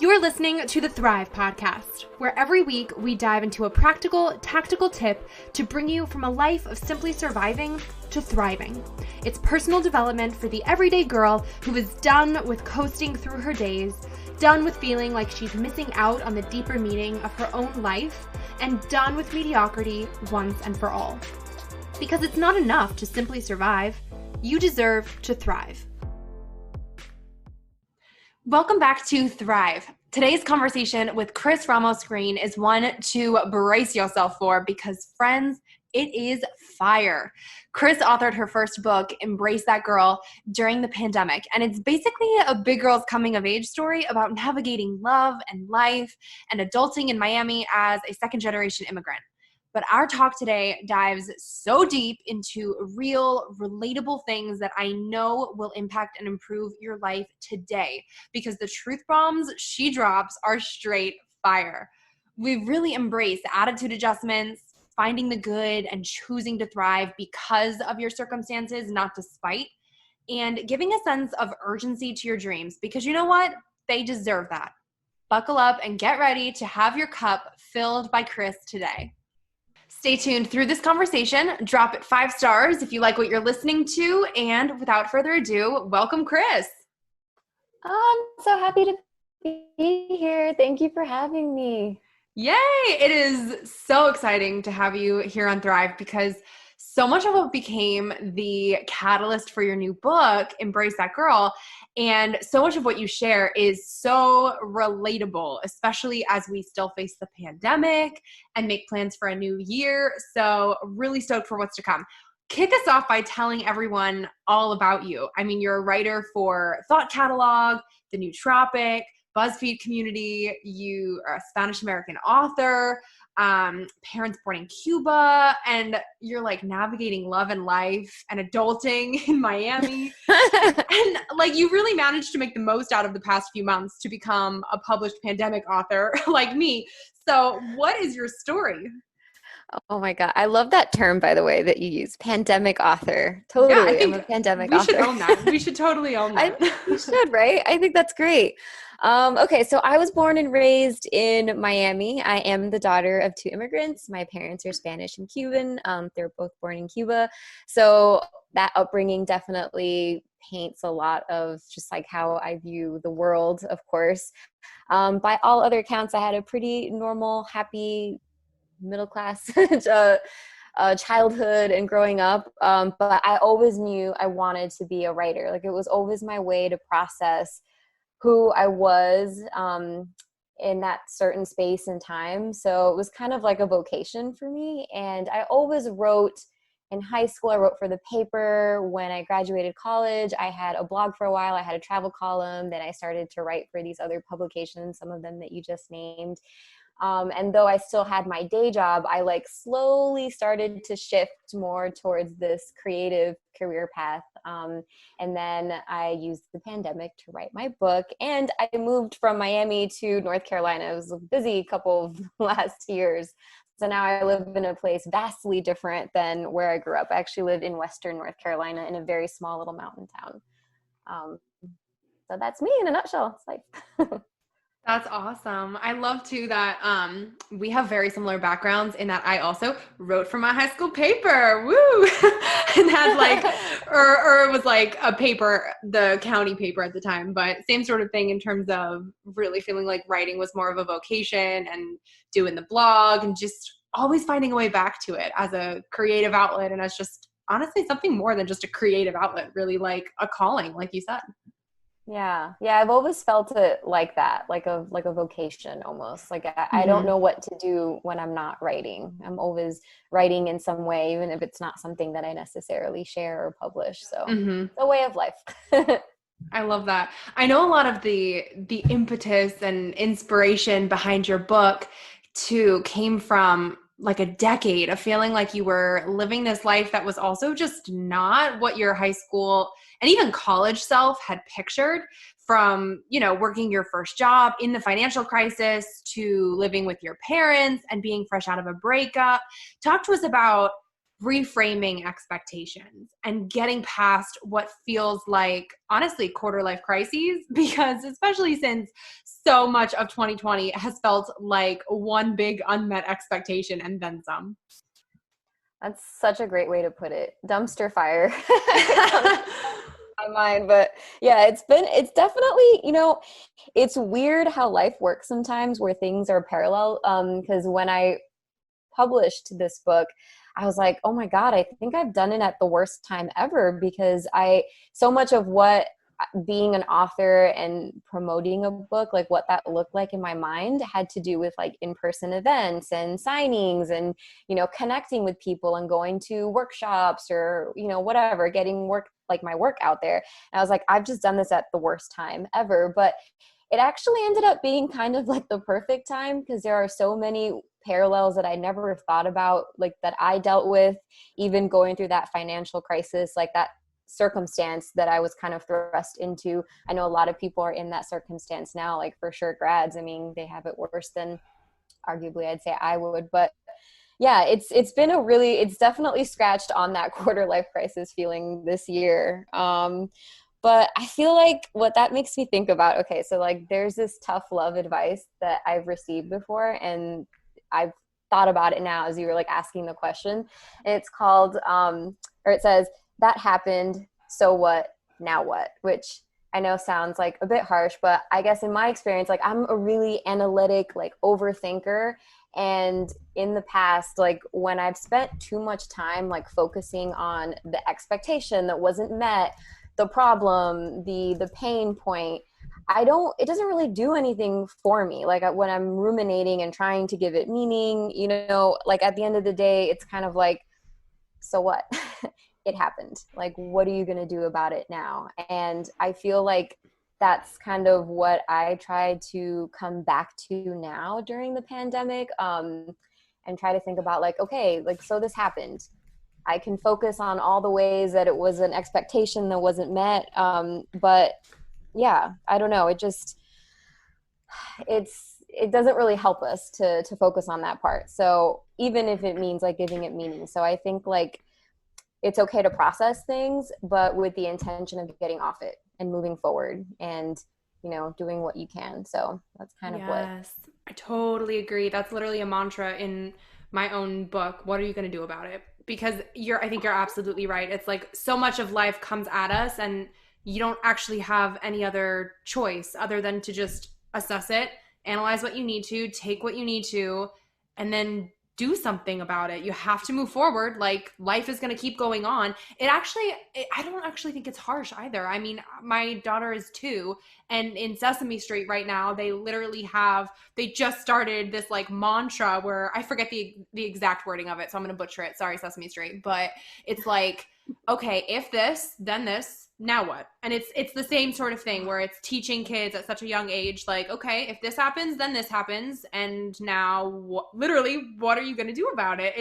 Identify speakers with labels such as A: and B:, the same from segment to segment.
A: You're listening to the Thrive Podcast, where every week we dive into a practical, tactical tip to bring you from a life of simply surviving to thriving. It's personal development for the everyday girl who is done with coasting through her days, done with feeling like she's missing out on the deeper meaning of her own life, and done with mediocrity once and for all. Because it's not enough to simply survive. You deserve to thrive. Welcome back to Thrive. Today's conversation with Cris Ramos Greene is one to brace yourself for because, friends, it is fire. Cris authored her first book, Embrace That Girl, during the pandemic, and it's basically a big girl's coming-of-age story about navigating love and life and adulting in Miami as a second-generation immigrant. But our talk today dives so deep into real, relatable things that I know will impact and improve your life today because the truth bombs she drops are straight fire. We've really embraced attitude adjustments, finding the good and choosing to thrive because of your circumstances, not despite, and giving a sense of urgency to your dreams because you know what? They deserve that. Buckle up and get ready to have your cup filled by Cris today. Stay tuned through this conversation. Drop it 5 stars if you like what you're listening to. And without further ado, welcome, Cris.
B: I'm so happy to be here. Thank you for having me.
A: Yay! It is so exciting to have you here on Thrive because so much of what became the catalyst for your new book, Embrace That Girl, and so much of what you share is so relatable, especially as we still face the pandemic and make plans for a new year. So really stoked for what's to come. Kick us off by telling everyone all about you. I mean, you're a writer for Thought Catalog, The New Tropic, BuzzFeed Community. You are a Spanish-American author, parents born in Cuba, and you're like navigating love and life and adulting in Miami. And like you really managed to make the most out of the past few months to become a published pandemic author like me. So what is your story?
B: Oh my God. I love that term, by the way, that you use, pandemic author. Totally.
A: Yeah,
B: I'm a pandemic
A: author.
B: We should
A: own that. We should totally own that.
B: We should, right? I think that's great. Okay, so I was born and raised in Miami. I am the daughter of 2 immigrants. My parents are Spanish and Cuban. They're both born in Cuba. So that upbringing definitely paints a lot of just like how I view the world, of course. By all other accounts, I had a pretty normal, happy, middle-class childhood and growing up. But I always knew I wanted to be a writer. Like it was always my way to process who I was in that certain space and time. So it was kind of like a vocation for me. And I always wrote in high school. I wrote for the paper. When I graduated college, I had a blog for a while. I had a travel column. Then I started to write for these other publications, some of them that you just named. And though I still had my day job, I like slowly started to shift more towards this creative career path. And then I used the pandemic to write my book, and I moved from Miami to North Carolina. It was a busy couple of last years. So now I live in a place vastly different than where I grew up. I actually lived in Western North Carolina in a very small little mountain town. So that's me in a nutshell. It's like
A: That's awesome. I love too that we have very similar backgrounds in that I also wrote for my high school paper. Woo! And had like, or it was like a paper, the county paper at the time, but same sort of thing in terms of really feeling like writing was more of a vocation and doing the blog and just always finding a way back to it as a creative outlet and as just honestly something more than just a creative outlet, really like a calling, like you said.
B: Yeah. I've always felt it like that, like a vocation almost. Like I don't know what to do when I'm not writing. I'm always writing in some way, even if it's not something that I necessarily share or publish. So it's a way of life.
A: I love that. I know a lot of the impetus and inspiration behind your book too came from like a decade of feeling like you were living this life that was also just not what your high school and even college self had pictured, from, you know, working your first job in the financial crisis to living with your parents and being fresh out of a breakup. Talk to us about reframing expectations and getting past what feels like, honestly, quarter life crises, because especially since so much of 2020 has felt like one big unmet expectation and then some.
B: That's such a great way to put it. Dumpster fire. My mind, but yeah, it's definitely, it's weird how life works sometimes where things are parallel. Because when I published this book, I was like, oh my God, I think I've done it at the worst time ever, because so much of what being an author and promoting a book, like what that looked like in my mind, had to do with like in-person events and signings and, connecting with people and going to workshops or, whatever, getting my work out there. And I was like, I've just done this at the worst time ever. But it actually ended up being kind of like the perfect time, because there are so many parallels that I never thought about, like that I dealt with, even going through that financial crisis, like that circumstance that I was kind of thrust into. I know a lot of people are in that circumstance now, like for sure grads. I mean, they have it worse than arguably I'd say I would, but yeah, it's definitely scratched on that quarter life crisis feeling this year. But I feel like what that makes me think about, okay, so like there's this tough love advice that I've received before, and I've thought about it now as you were like asking the question. And it's called, or it says, that happened, so what, now what? Which I know sounds like a bit harsh, but I guess in my experience, like I'm a really analytic, like overthinker. And in the past, like when I've spent too much time like focusing on the expectation that wasn't met, the problem, the pain point, it doesn't really do anything for me. Like when I'm ruminating and trying to give it meaning, like at the end of the day, it's kind of like, so what? It happened. Like, what are you going to do about it now? And I feel like that's kind of what I try to come back to now during the pandemic, and try to think about like, okay, like, so this happened. I can focus on all the ways that it was an expectation that wasn't met. But yeah, I don't know. It doesn't really help us to focus on that part. So even if it means like giving it meaning. So I think like it's okay to process things, but with the intention of getting off it and moving forward and, doing what you can. So that's kind of what.
A: Yes, I totally agree. That's literally a mantra in my own book. What are you going to do about it? Because I think you're absolutely right. It's like so much of life comes at us and you don't actually have any other choice other than to just assess it, analyze what you need to, take what you need to, and then do something about it. You have to move forward. Like life is going to keep going on. I don't actually think it's harsh either. I mean, my daughter is 2, and in Sesame Street right now, they just started this like mantra where I forget the exact wording of it, so I'm going to butcher it. Sorry, Sesame Street. But it's like, okay, if this, then this, now what? And it's the same sort of thing where it's teaching kids at such a young age, like, okay, if this happens, then this happens, and now literally what are you going to do about it?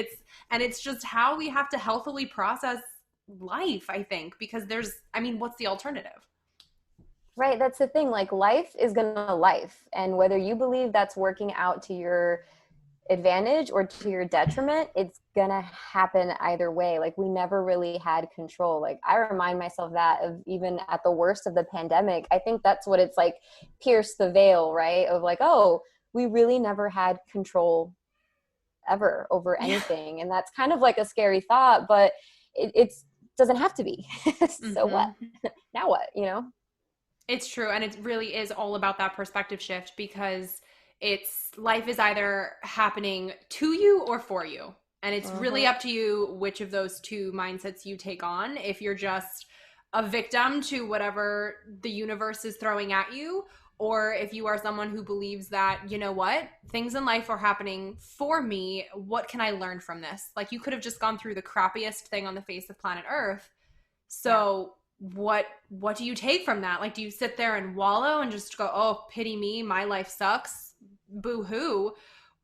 A: It's just how we have to healthily process life, I think, because what's the alternative?
B: Right, that's the thing. Like life is gonna life, and whether you believe that's working out to your advantage or to your detriment, it's gonna happen either way. Like we never really had control. Like I remind myself that of even at the worst of the pandemic, I think that's what it's like, pierce the veil, right? Of like, oh, we really never had control ever over anything. And that's kind of like a scary thought, but it doesn't have to be. So what? Now what,
A: It's true. And it really is all about that perspective shift, because life is either happening to you or for you. And it's really up to you which of those two mindsets you take on. If you're just a victim to whatever the universe is throwing at you, or if you are someone who believes that, you know what, things in life are happening for me. What can I learn from this? Like you could have just gone through the crappiest thing on the face of planet Earth. So what do you take from that? Like, do you sit there and wallow and just go, oh, pity me, my life sucks, boo-hoo?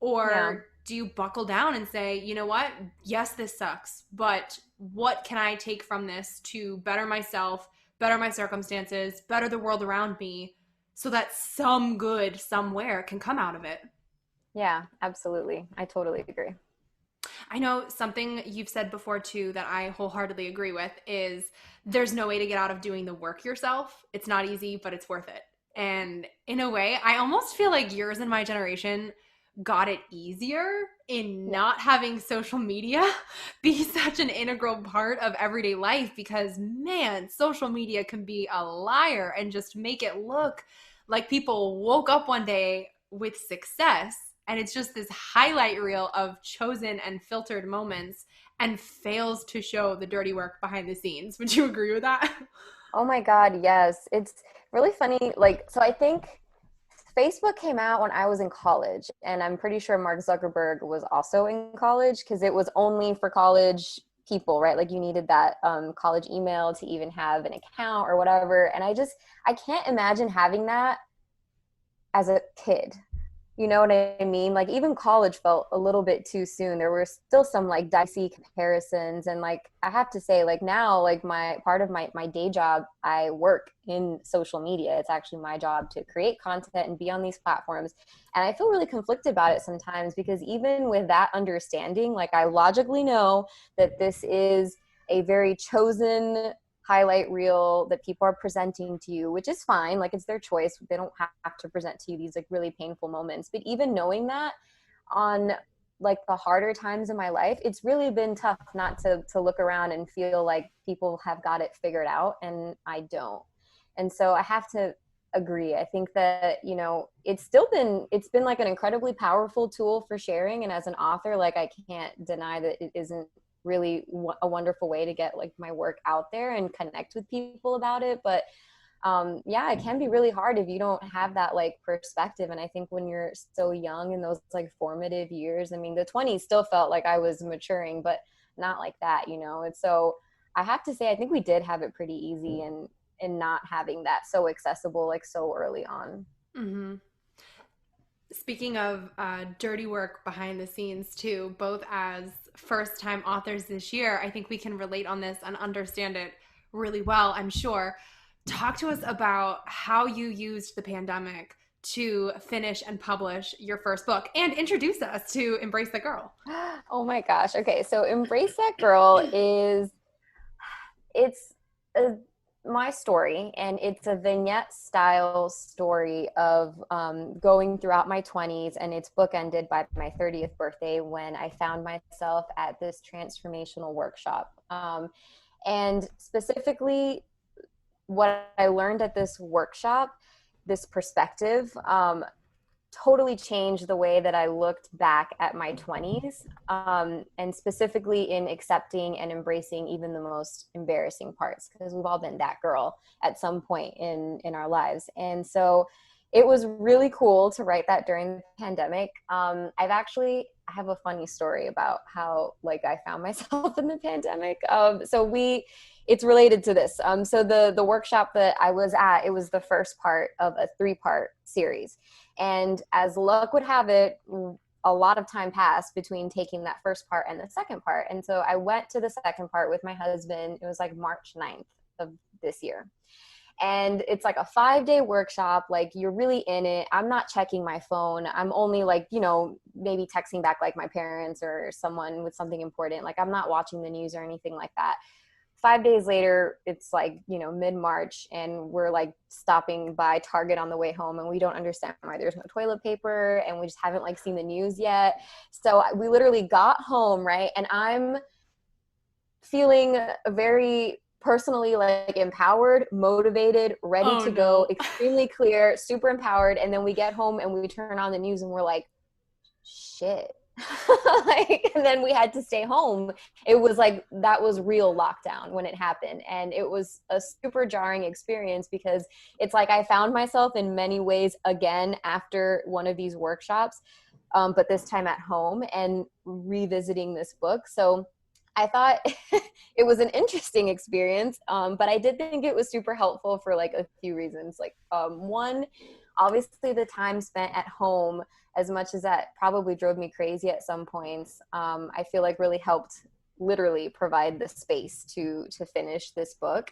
A: Or do you buckle down and say, you know what, yes, this sucks, but what can I take from this to better myself, better my circumstances, better the world around me, so that some good somewhere can come out of it?
B: Yeah, absolutely. I totally agree.
A: I know something you've said before too that I wholeheartedly agree with is there's no way to get out of doing the work yourself. It's not easy, but it's worth it. And in a way, I almost feel like yours and my generation got it easier in
B: Yeah.
A: not having social media be such an integral part of everyday life because, man, social media can be a liar and just make it look like people woke up one day with success and it's just this highlight reel of chosen and filtered moments and fails to show the dirty work behind the scenes. Would you agree with that?
B: Oh my God, yes. It's really funny. Like, so I think Facebook came out when I was in college, and I'm pretty sure Mark Zuckerberg was also in college because it was only for college people, right? Like you needed that college email to even have an account or whatever. And I can't imagine having that as a kid. You know what I mean? Like even college felt a little bit too soon. There were still some like dicey comparisons. And like I have to say, like now, like my part of my day job, I work in social media. It's actually my job to create content and be on these platforms. And I feel really conflicted about it sometimes because even with that understanding, like I logically know that this is a very chosen highlight reel that people are presenting to you, which is fine. Like it's their choice. They don't have to present to you these like really painful moments. But even knowing that on like the harder times in my life, it's really been tough not to look around and feel like people have got it figured out and I don't. And so I have to agree. I think that, you know, it's been like an incredibly powerful tool for sharing. And as an author, like I can't deny that it isn't really a wonderful way to get like my work out there and connect with people about it. But yeah, it can be really hard if you don't have that like perspective. And I think when you're so young in those like formative years, I mean, the 20s still felt like I was maturing, but not like that, you know? And so I have to say, I think we did have it pretty easy and not having that so accessible, like so early on.
A: Mm-hmm. Speaking of dirty work behind the scenes, too, both as first time authors this year, I think we can relate on this and understand it really well, I'm sure. Talk to us about how you used the pandemic to finish and publish your first book and introduce us to Embrace the Girl.
B: Oh my gosh. Okay. So Embrace That Girl it's a, my story, and it's a vignette style story of going throughout my 20s, and it's bookended by my 30th birthday when I found myself at this transformational workshop. And specifically, what I learned at this workshop, this perspective, totally changed the way that I looked back at my 20s, and specifically in accepting and embracing even the most embarrassing parts, because we've all been that girl at some point in our lives. And so it was really cool to write that during the pandemic. I have a funny story about how like I found myself in the pandemic. It's related to this. So the workshop that I was at, it was the first part of a 3-part series. And as luck would have it, a lot of time passed between taking that first part and the second part. And so I went to the second part with my husband. It was like March 9th of this year. And it's like a 5-day workshop. Like you're really in it. I'm not checking my phone. I'm only like, you know, maybe texting back like my parents or someone with something important. Like I'm not watching the news or anything like that. 5 days later, it's like, you know, mid-March, and we're like stopping by Target on the way home, and we don't understand why there's no toilet paper, and we just haven't like seen the news yet. So we literally got home, right? And I'm feeling very personally like empowered, motivated, ready
A: Oh
B: to go,
A: no.
B: extremely clear, super empowered. And then we get home and we turn on the news and we're like, shit. Like, and then we had to stay home. It was like that was real lockdown when it happened, and it was a super jarring experience because it's like I found myself in many ways again after one of these workshops, but this time at home and revisiting this book. So I thought it was an interesting experience, but I did think it was super helpful for like a few reasons. Like one, obviously the time spent at home, as much as that probably drove me crazy at some points, I feel like really helped literally provide the space to finish this book.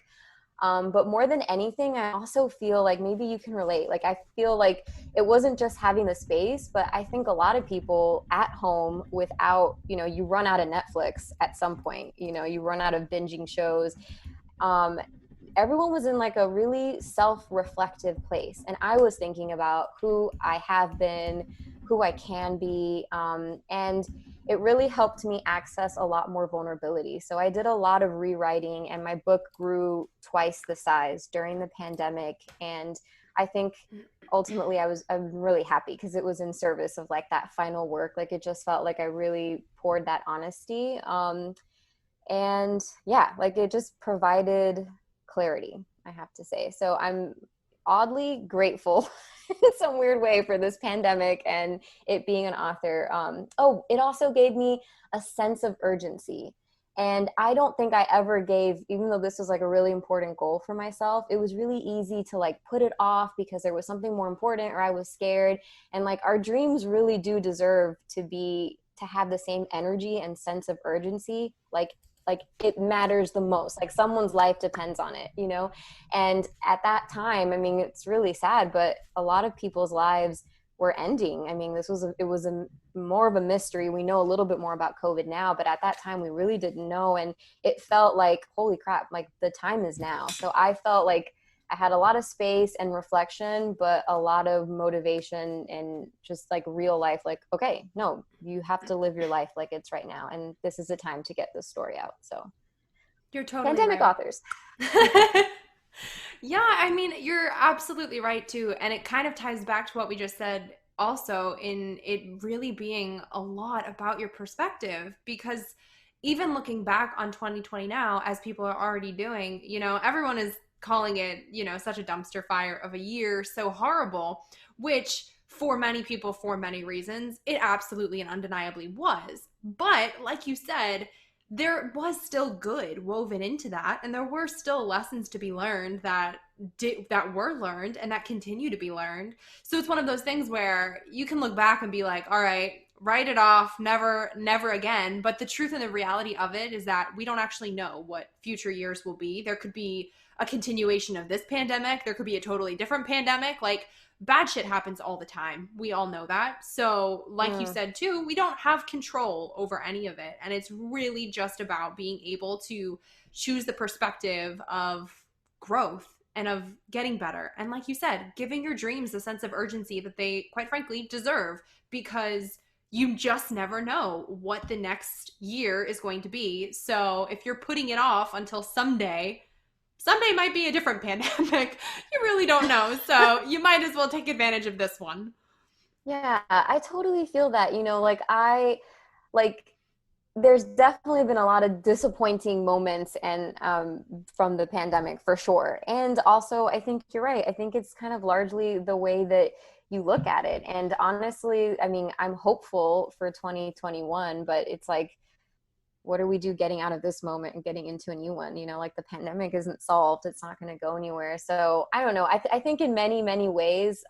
B: But more than anything, I also feel like maybe you can relate. Like, I feel like it wasn't just having the space, but I think a lot of people at home without, you run out of Netflix at some point, you run out of binging shows. Um, Everyone was in like a really self-reflective place. And I was thinking about who I have been, who I can be. And it really helped me access a lot more vulnerability. So I did a lot of rewriting, and my book grew twice the size during the pandemic. And I think ultimately I'm really happy because it was in service of like that final work. Like, it just felt like I really poured that honesty. And yeah, like it just provided clarity, I have to say. So I'm oddly grateful in some weird way for this pandemic and it being an author. It also gave me a sense of urgency. And I don't think I ever gave, even though this was like a really important goal for myself, it was really easy to like put it off because there was something more important or I was scared. And like our dreams really do deserve to have the same energy and sense of urgency. Like it matters the most, like someone's life depends on it, and at that time, I mean, it's really sad, but a lot of people's lives were ending. I mean, it was more of a mystery. We know a little bit more about COVID now, but at that time we really didn't know, and it felt like, holy crap, like the time is now. So I felt like I had a lot of space and reflection, but a lot of motivation and just like real life, like, okay, no, you have to live your life like it's right now. And this is the time to get this story out. So
A: you're totally
B: pandemic
A: right.
B: authors.
A: Yeah, I mean, you're absolutely right too. And it kind of ties back to what we just said also, in it really being a lot about your perspective, because even looking back on 2020 now, as people are already doing, everyone is calling it, such a dumpster fire of a year, so horrible, which for many people, for many reasons, it absolutely and undeniably was. But like you said, there was still good woven into that, and there were still lessons to be learned that were learned and that continue to be learned. So it's one of those things where you can look back and be like, all right, write it off, never again. But the truth and the reality of it is that we don't actually know what future years will be. There could be a continuation of this pandemic, there could be a totally different pandemic. Like, bad shit happens all the time. We all know that. So like you said too, we don't have control over any of it. And it's really just about being able to choose the perspective of growth and of getting better. And like you said, giving your dreams a sense of urgency that they, quite frankly, deserve, because you just never know what the next year is going to be. So if you're putting it off until someday might be a different pandemic. You really don't know. So you might as well take advantage of this one.
B: Yeah, I totally feel that, there's definitely been a lot of disappointing moments and from the pandemic for sure. And also, I think you're right. I think it's kind of largely the way that you look at it. And honestly, I mean, I'm hopeful for 2021, but it's like, what do we do getting out of this moment and getting into a new one? Like the pandemic isn't solved. It's not going to go anywhere. So I don't know. I think in many, many ways,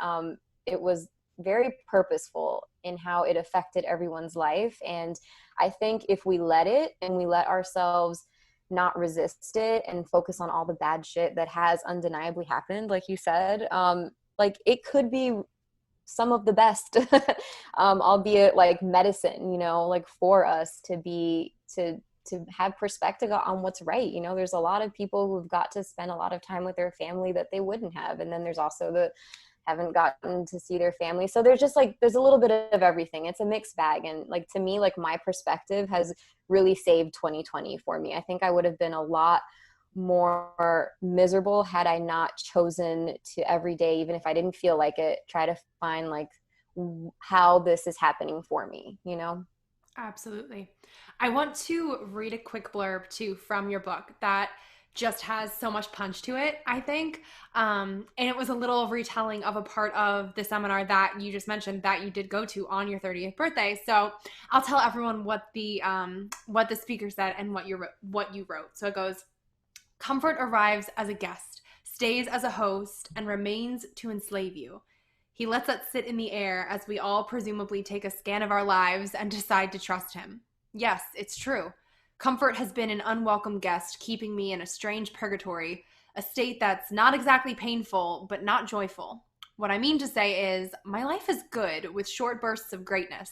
B: it was very purposeful in how it affected everyone's life. And I think if we let it and we let ourselves not resist it and focus on all the bad shit that has undeniably happened, like you said, like it could be some of the best, albeit like medicine, like for us to have perspective on what's right. There's a lot of people who've got to spend a lot of time with their family that they wouldn't have. And then there's also the haven't gotten to see their family. So there's just like, there's a little bit of everything. It's a mixed bag. And like, to me, like my perspective has really saved 2020 for me. I think I would have been a lot more miserable had I not chosen to every day, even if I didn't feel like it, try to find like how this is happening for me,
A: Absolutely. I want to read a quick blurb too from your book that just has so much punch to it, I think. And it was a little retelling of a part of the seminar that you just mentioned that you did go to on your 30th birthday. So I'll tell everyone what the speaker said and what you wrote. So it goes, comfort arrives as a guest, stays as a host, and remains to enslave you. He lets us sit in the air as we all presumably take a scan of our lives and decide to trust him. Yes, it's true. Comfort has been an unwelcome guest, keeping me in a strange purgatory, a state that's not exactly painful, but not joyful. What I mean to say is, my life is good with short bursts of greatness,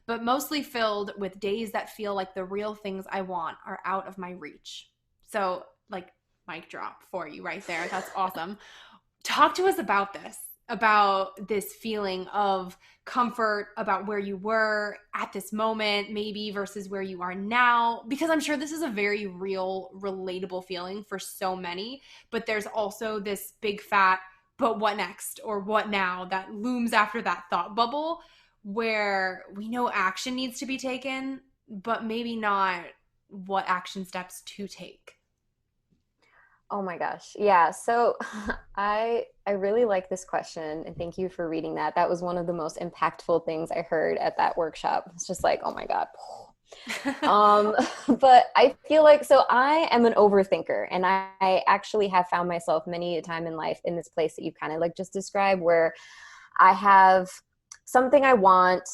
A: but mostly filled with days that feel like the real things I want are out of my reach. So, like, mic drop for you right there. That's awesome. Talk to us about this feeling of comfort, about where you were at this moment, maybe versus where you are now, because I'm sure this is a very real, relatable feeling for so many, but there's also this big fat, but what next or what now that looms after that thought bubble where we know action needs to be taken, but maybe not what action steps to take.
B: Oh my gosh. Yeah. So I really like this question, and thank you for reading that. That was one of the most impactful things I heard at that workshop. It's just like, oh my God. um but I feel like, so I am an overthinker, and I actually have found myself many a time in life in this place that you kind of like just described, where I have something I want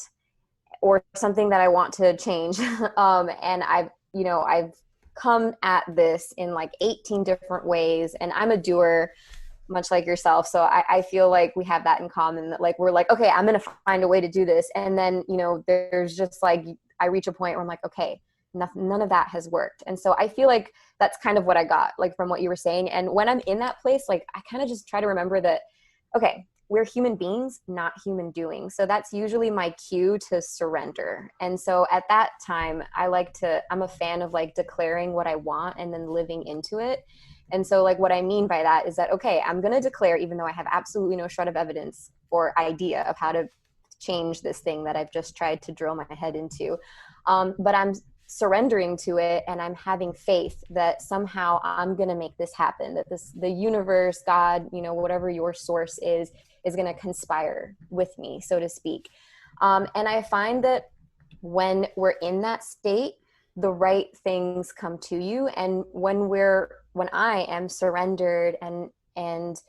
B: or something that I want to change. And I've come at this in like 18 different ways, and I'm a doer, much like yourself. So I feel like we have that in common, that like, we're like, okay, I'm going to find a way to do this. And then, there's just like, I reach a point where I'm like, okay, none of that has worked. And so I feel like that's kind of what I got, like, from what you were saying. And when I'm in that place, like, I kind of just try to remember that, okay, we're human beings, not human doing. So that's usually my cue to surrender. And so at that time, I'm a fan of like declaring what I want and then living into it. And so like, what I mean by that is that, okay, I'm going to declare, even though I have absolutely no shred of evidence or idea of how to change this thing that I've just tried to drill my head into. But I'm surrendering to it, and I'm having faith that somehow I'm going to make this happen, that the universe, God, whatever your source is going to conspire with me, so to speak. And I find that when we're in that state, the right things come to you. And when I am surrendered and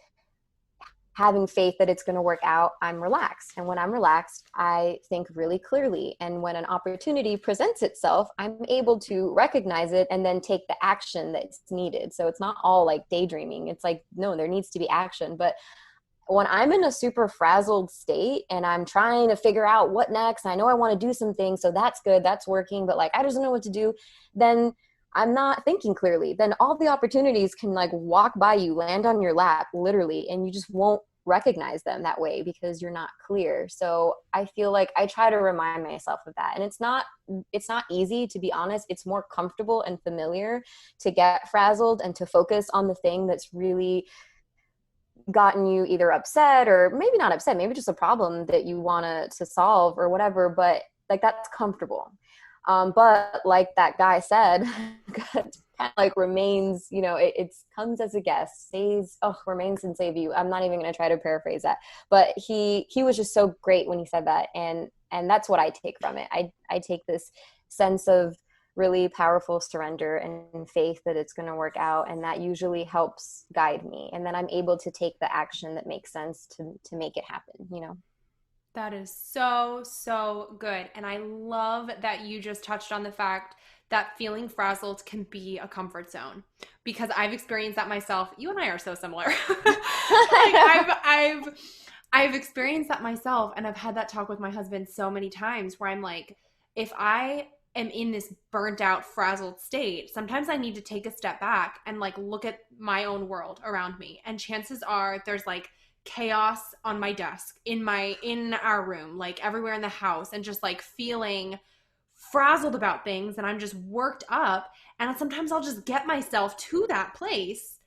B: having faith that it's going to work out, I'm relaxed. And when I'm relaxed, I think really clearly. And when an opportunity presents itself, I'm able to recognize it and then take the action that's needed. So it's not all like daydreaming. It's like, no, there needs to be action. But when I'm in a super frazzled state and I'm trying to figure out what next, I know I want to do some things, so that's good, that's working, but like, I just don't know what to do, then I'm not thinking clearly. Then all the opportunities can like walk by you, land on your lap, literally, and you just won't recognize them that way because you're not clear. So I feel like I try to remind myself of that. And it's not easy, to be honest. It's more comfortable and familiar to get frazzled and to focus on the thing that's really gotten you either upset, or maybe not upset, maybe just a problem that you want to solve or whatever, but like, that's comfortable. But like that guy said, kind of like remains, it comes as a guest, remains and save you. I'm not even going to try to paraphrase that, but he was just so great when he said that. And that's what I take from it. I take this sense of really powerful surrender and faith that it's going to work out. And that usually helps guide me. And then I'm able to take the action that makes sense to make it happen,
A: That is so, so good. And I love that you just touched on the fact that feeling frazzled can be a comfort zone, because I've experienced that myself. You and I are so similar. I've experienced that myself, and I've had that talk with my husband so many times where I'm like, if I am in this burnt out, frazzled state, sometimes I need to take a step back and like look at my own world around me. And chances are there's like chaos on my desk, in our room, like everywhere in the house, and just like feeling frazzled about things, and I'm just worked up. And sometimes I'll just get myself to that place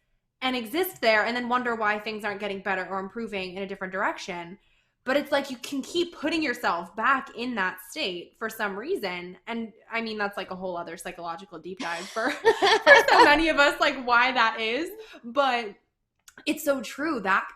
A: and exist there, and then wonder why things aren't getting better or improving in a different direction. But it's like you can keep putting yourself back in that state for some reason. And I mean, that's like a whole other psychological deep dive for so many of us, like why that is. But it's so true that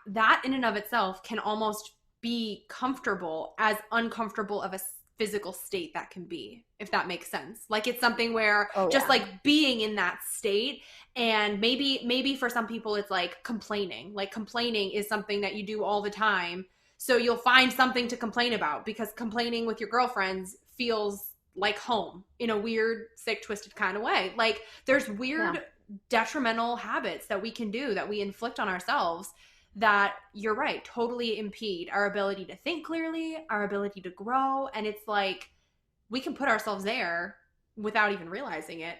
A: in and of itself can almost be comfortable, as uncomfortable of a physical state that can be, if that makes sense. Like, it's something where just like being in that state, and maybe for some people it's like complaining. Like, complaining is something that you do all the time. So you'll find something to complain about, because complaining with your girlfriends feels like home in a weird, sick, twisted kind of way. Like there's weird detrimental habits that we can do, that we inflict on ourselves, that you're right, totally impede our ability to think clearly, our ability to grow. And it's like we can put ourselves there without even realizing it.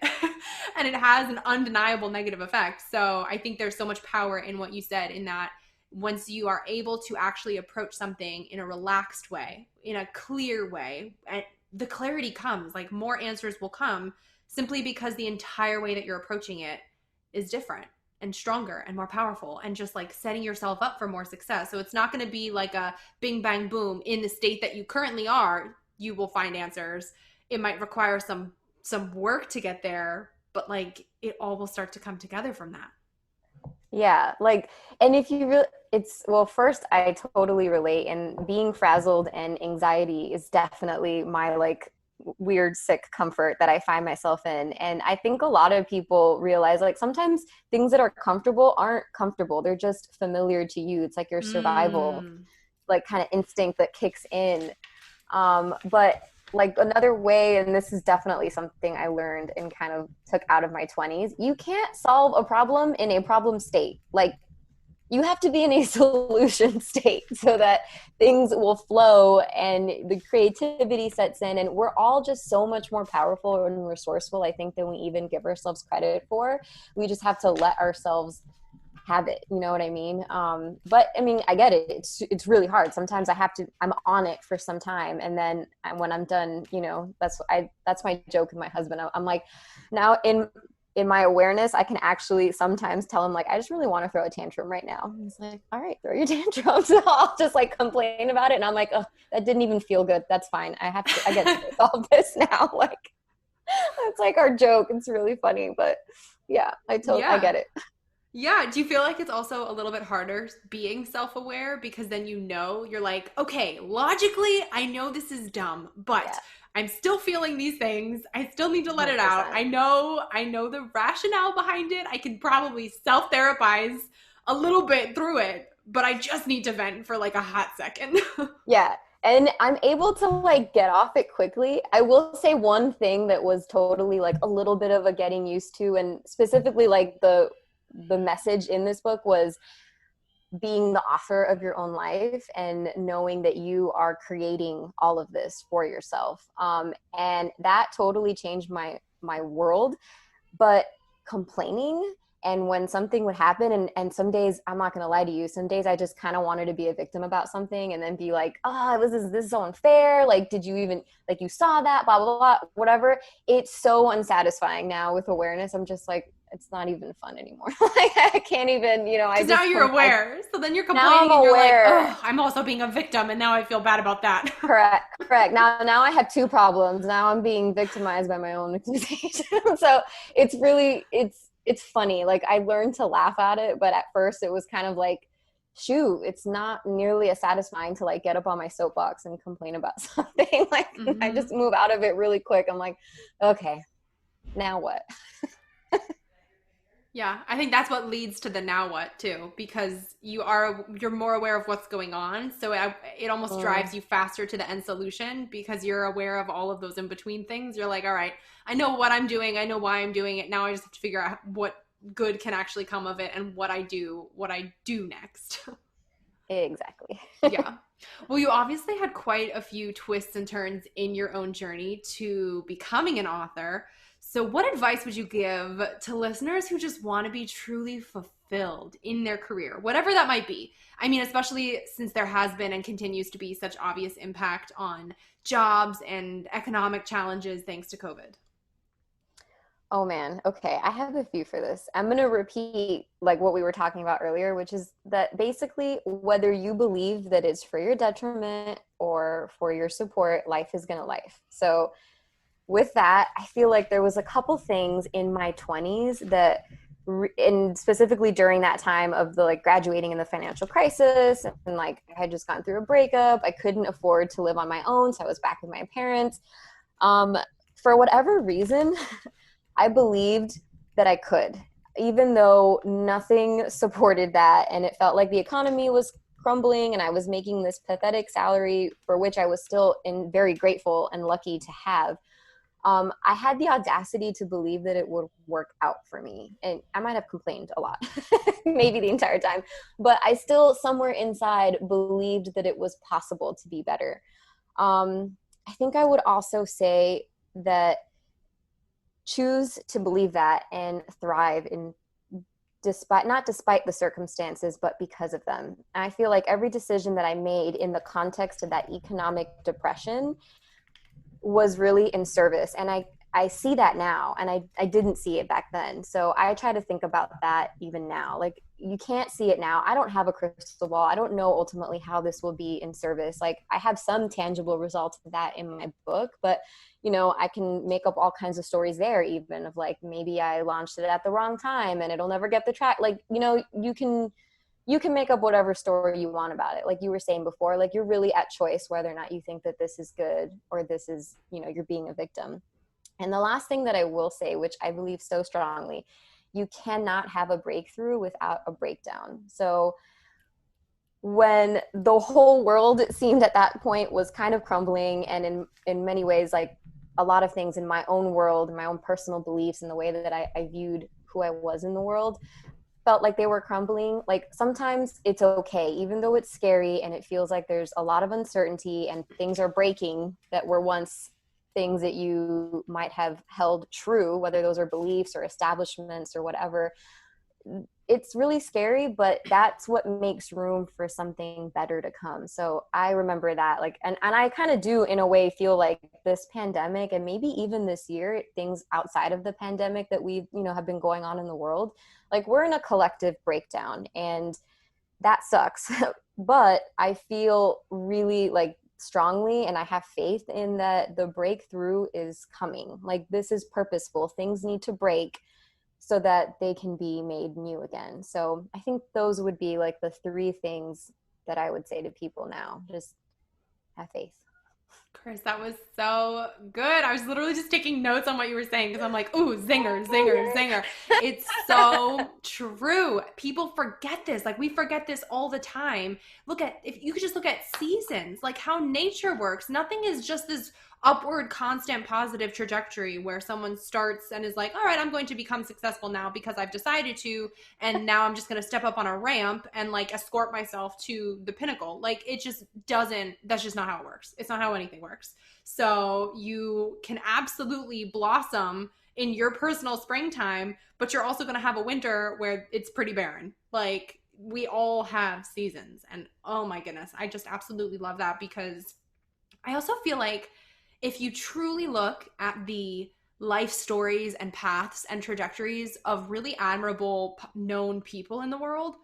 A: And it has an undeniable negative effect. So I think there's so much power in what you said, in that once you are able to actually approach something in a relaxed way, in a clear way, and the clarity comes, like more answers will come, simply because the entire way that you're approaching it is different and stronger and more powerful, and just like setting yourself up for more success. So it's not going to be like a bing bang boom, in the state that you currently are you will find answers. It might require some work to get there, but like it all will start to come together from that.
B: Yeah, like, and if you really, it's, well, first, I totally relate, and being frazzled and anxiety is definitely my like weird, sick comfort that I find myself in. And I think a lot of people realize, like, sometimes things that are comfortable aren't comfortable. They're just familiar to you. It's like your survival, like, kind of instinct that kicks in. But like another way, and this is definitely something I learned and kind of took out of my 20s, you can't solve a problem in a problem state. Like, you have to be in a solution state so that things will flow and the creativity sets in. And we're all just so much more powerful and resourceful, I think, than we even give ourselves credit for. We just have to let ourselves have it, you know what I mean? But I mean, I get it. It's really hard. Sometimes I'm on it for some time, and then when I'm done, you know, that's my joke with my husband. I'm like, now in my awareness, I can actually sometimes tell him, like, I just really want to throw a tantrum right now. He's like, all right, throw your tantrum. So I'll just like complain about it, and I'm like, oh, that didn't even feel good. That's fine. I get to resolve this now. Like, it's like our joke. It's really funny, but yeah, I get it.
A: Yeah. Do you feel like it's also a little bit harder being self-aware, because then you're like, okay, logically, I know this is dumb, but I'm still feeling these things. I still need to let 100%. It out. I know the rationale behind it. I can probably self-therapize a little bit through it, but I just need to vent for like a hot second.
B: Yeah. And I'm able to like get off it quickly. I will say one thing that was totally like a little bit of a getting used to, and specifically like the message in this book was being the author of your own life and knowing that you are creating all of this for yourself. And that totally changed my world. But complaining, and when something would happen, and some days, I'm not going to lie to you, some days I just kind of wanted to be a victim about something and then be like, oh, this is so unfair. Like, did you even, like, you saw that, blah, blah, blah, whatever. It's so unsatisfying now with awareness. I'm just like, it's not even fun anymore. Like, I can't even, you know, I just,
A: now you're aware. So then you're complaining and you're like, oh, I'm also being a victim, and now I feel bad about that.
B: Correct. Now I have two problems. Now I'm being victimized by my own victimization. So it's really, it's funny. Like, I learned to laugh at it, but at first it was kind of like, shoot, it's not nearly as satisfying to like get up on my soapbox and complain about something. Like, I just move out of it really quick. I'm like, okay, now what?
A: Yeah, I think that's what leads to the now what too, because you're more aware of what's going on. So it almost drives you faster to the end solution, because you're aware of all of those in between things. You're like, all right, I know what I'm doing. I know why I'm doing it. Now I just have to figure out what good can actually come of it, and what I do next.
B: Exactly.
A: Yeah. Well, you obviously had quite a few twists and turns in your own journey to becoming an author. So what advice would you give to listeners who just want to be truly fulfilled in their career, whatever that might be? I mean, especially since there has been and continues to be such obvious impact on jobs and economic challenges thanks to COVID.
B: Oh man. Okay. I have a few for this. I'm going to repeat like what we were talking about earlier, which is that basically whether you believe that it's for your detriment or for your support, life is going to life. So with that, I feel like there was a couple things in my 20s that, and specifically during that time of the like graduating in the financial crisis, and like I had just gone through a breakup. I couldn't afford to live on my own, so I was back with my parents. For whatever reason, I believed that I could, even though nothing supported that, and it felt like the economy was crumbling and I was making this pathetic salary for which I was still very grateful and lucky to have. I had the audacity to believe that it would work out for me. And I might have complained a lot, maybe the entire time, but I still somewhere inside believed that it was possible to be better. I think I would also say that choose to believe that and thrive in not despite the circumstances, but because of them. And I feel like every decision that I made in the context of that economic depression was really in service. And I see that now, and I didn't see it back then. So I try to think about that even now. Like, you can't see it now. I don't have a crystal ball. I don't know ultimately how this will be in service. Like, I have some tangible results of that in my book, but I can make up all kinds of stories there, even of like, maybe I launched it at the wrong time and it'll never get the track. Like, you can make up whatever story you want about it. Like you were saying before, like, you're really at choice whether or not you think that this is good or this is, you're being a victim. And the last thing that I will say, which I believe so strongly, you cannot have a breakthrough without a breakdown. So when the whole world seemed at that point was kind of crumbling, and in many ways, like a lot of things in my own world, my own personal beliefs, and the way that I viewed who I was in the world felt like they were crumbling. Like, sometimes it's okay, even though it's scary and it feels like there's a lot of uncertainty and things are breaking that were once things that you might have held true, whether those are beliefs or establishments or whatever. It's really scary, but that's what makes room for something better to come. So I remember that, like, and I kind of do in a way feel like this pandemic, and maybe even this year, things outside of the pandemic that we, have been going on in the world, like, we're in a collective breakdown, and that sucks. But I feel really like strongly, and I have faith in that the breakthrough is coming. Like, this is purposeful. Things need to break so that they can be made new again. So I think those would be like the 3 things that I would say to people now. Just have faith.
A: Cris, that was so good. I was literally just taking notes on what you were saying because I'm like, ooh, zinger, zinger, zinger. It's so true. People forget this. Like, we forget this all the time. If you could just look at seasons, like how nature works. Nothing is just this upward, constant, positive trajectory where someone starts and is like, all right, I'm going to become successful now because I've decided to, and now I'm just going to step up on a ramp and like escort myself to the pinnacle. Like, it just doesn't, that's just not how it works. It's not how anything works. So you can absolutely blossom in your personal springtime, but you're also going to have a winter where it's pretty barren. Like, we all have seasons, and oh my goodness, I just absolutely love that, because I also feel like if you truly look at the life stories and paths and trajectories of really admirable known people in the world,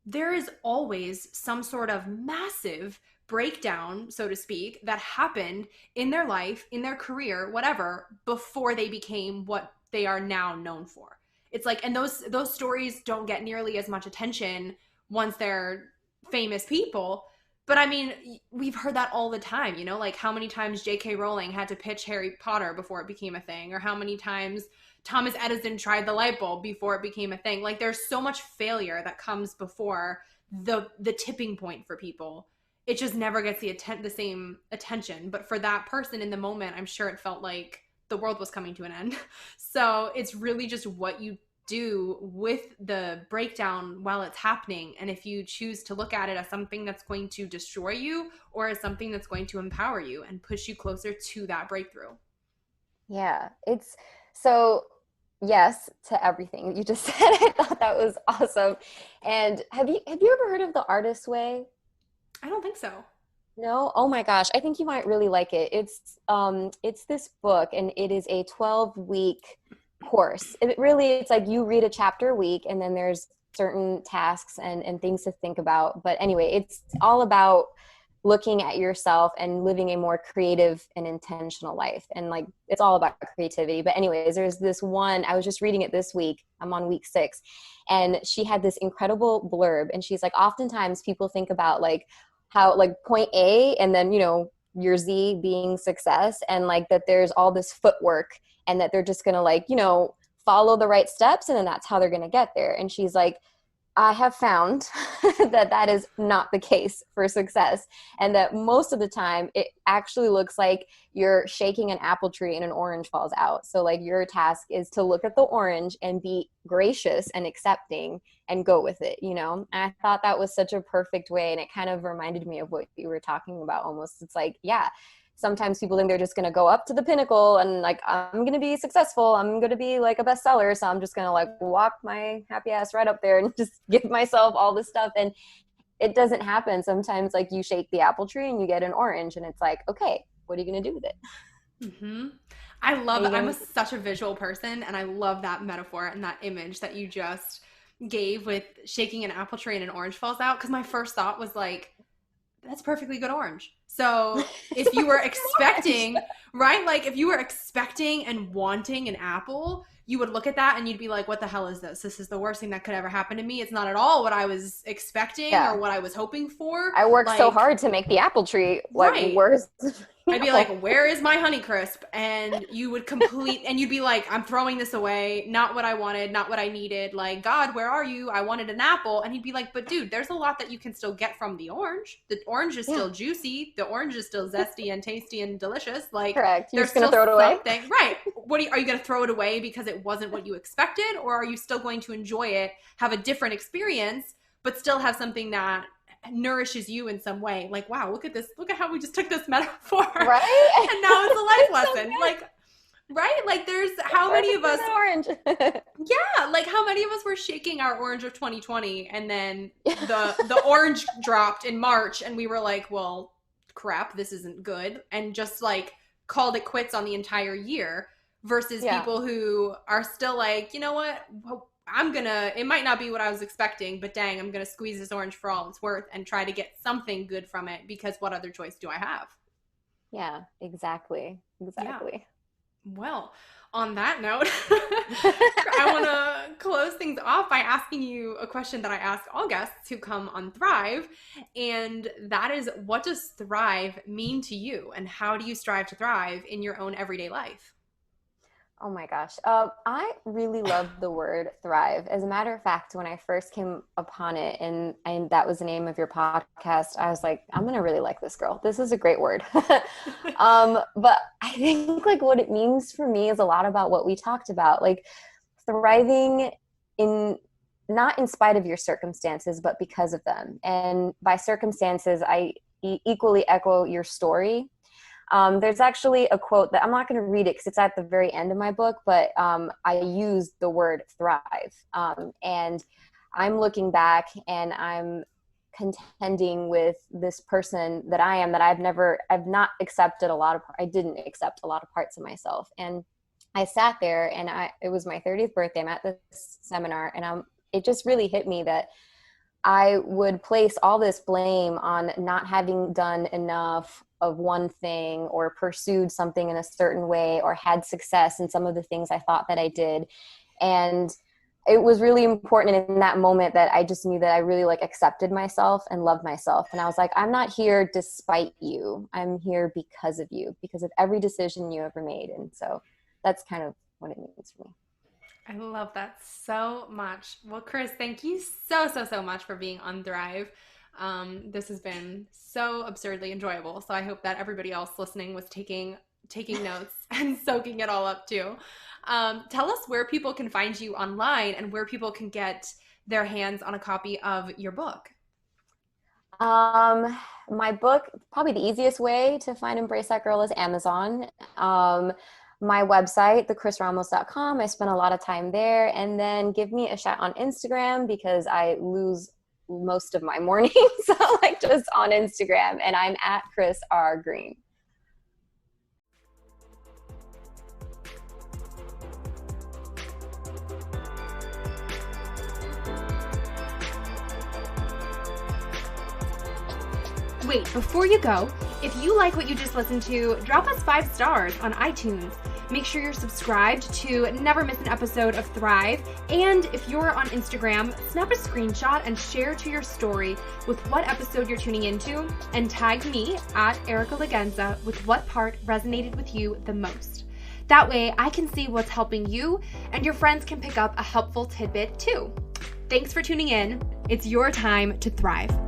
A: there is always some sort of massive breakdown, so to speak, that happened in their life, in their career, whatever, before they became what they are now known for. It's like, and those stories don't get nearly as much attention once they're famous people. But I mean, we've heard that all the time, like how many times J.K. Rowling had to pitch Harry Potter before it became a thing, or how many times Thomas Edison tried the light bulb before it became a thing. Like, there's so much failure that comes before the tipping point for people. It just never gets the same attention. But for that person in the moment, I'm sure it felt like the world was coming to an end. So it's really just what you do with the breakdown while it's happening, and if you choose to look at it as something that's going to destroy you or as something that's going to empower you and push you closer to that breakthrough.
B: Yeah, it's so yes to everything you just said. I thought that was awesome. And have you ever heard of The Artist's Way?
A: I don't think so.
B: No? Oh my gosh, I think you might really like it. It's this book, and it is a 12-week course. It's like you read a chapter a week, and then there's certain tasks and things to think about. But anyway, it's all about looking at yourself and living a more creative and intentional life. And like, it's all about creativity. But anyways, there's this one, I was just reading it this week. I'm on week 6, and she had this incredible blurb, and she's like, oftentimes people think about like how like point A and then, your Z being success, and like that there's all this footwork, and that they're just going to like, follow the right steps, and then that's how they're going to get there. And she's like, I have found that that is not the case for success, and that most of the time it actually looks like you're shaking an apple tree and an orange falls out. So like your task is to look at the orange and be gracious and accepting and go with it, you know? And I thought that was such a perfect way, and it kind of reminded me of what you were talking about almost. It's like, yeah, sometimes people think they're just going to go up to the pinnacle and like, I'm going to be successful. I'm going to be like a bestseller. So I'm just going to like walk my happy ass right up there and just give myself all this stuff. And it doesn't happen. Sometimes like you shake the apple tree and you get an orange, and it's like, okay, what are you going to do with it?
A: Mm-hmm. I love that. I'm such a visual person, and I love that metaphor and that image that you just gave with shaking an apple tree and an orange falls out. Because my first thought was like, that's perfectly good orange. So if you were expecting, right? Like if you were expecting and wanting an apple, you would look at that and you'd be like, what the hell is this? This is the worst thing that could ever happen to me. It's not at all what I was expecting or what I was hoping for.
B: I worked so hard to make the apple tree. Like, where's
A: I'd be like, where is my Honeycrisp? And you would and you'd be like, I'm throwing this away. Not what I wanted, not what I needed. Like, God, where are you? I wanted an apple. And he'd be like, but dude, there's a lot that you can still get from the orange. The orange is still juicy. The orange is still zesty and tasty and delicious. Like,
B: correct. You're just going to throw it away?
A: Right. Are you going to throw it away because it wasn't what you expected? Or are you still going to enjoy it, have a different experience, but still have something that nourishes you in some way? Like, wow, look at this. Look at how we just took this metaphor.
B: Right.
A: And now it's a life lesson. So like, right? Like there's how many of us
B: orange.
A: Yeah, like how many of us were shaking our orange of 2020 and then the orange dropped in March and we were like, well, crap, this isn't good, and just like called it quits on the entire year versus people who are still like, you know what? It might not be what I was expecting, but dang, I'm going to squeeze this orange for all it's worth and try to get something good from it, because what other choice do I have?
B: Yeah, exactly. Yeah.
A: Well, on that note, I want to close things off by asking you a question that I ask all guests who come on Thrive. And that is, what does thrive mean to you? And how do you strive to thrive in your own everyday life?
B: Oh my gosh. I really love the word thrive. As a matter of fact, when I first came upon it and that was the name of your podcast, I was like, I'm going to really like this girl. This is a great word. But I think like what it means for me is a lot about what we talked about, like thriving not in spite of your circumstances, but because of them. And by circumstances, I equally echo your story. There's actually a quote that I'm not going to read it because it's at the very end of my book, but I use the word thrive. And I'm looking back and I'm contending with this person that I am, that I've not accepted I didn't accept a lot of parts of myself. And I sat there and it was my 30th birthday. I'm at this seminar and it just really hit me that I would place all this blame on not having done enough of one thing or pursued something in a certain way or had success in some of the things I thought that I did. And it was really important in that moment that I just knew that I really like accepted myself and loved myself. And I was like, I'm not here despite you. I'm here because of you, because of every decision you ever made. And so that's kind of what it means for me.
A: I love that so much. Well, Cris, thank you so much for being on Thrive. This has been so absurdly enjoyable. So I hope that everybody else listening was taking notes and soaking it all up too. Tell us where people can find you online and where people can get their hands on a copy of your book.
B: My book, probably the easiest way to find Embrace That Girl is Amazon. My website, thecrisramos.com. I spent a lot of time there. And then give me a shout on Instagram because I lose most of my mornings. So like just on Instagram, and I'm at Cris R. Greene.
A: Wait, before you go, if you like what you just listened to, drop us 5 stars on iTunes. Make sure you're subscribed to never miss an episode of Thrive. And if you're on Instagram, snap a screenshot and share to your story with what episode you're tuning into, and tag me at Erica Lagenza with what part resonated with you the most. That way I can see what's helping you and your friends can pick up a helpful tidbit too. Thanks for tuning in. It's your time to thrive.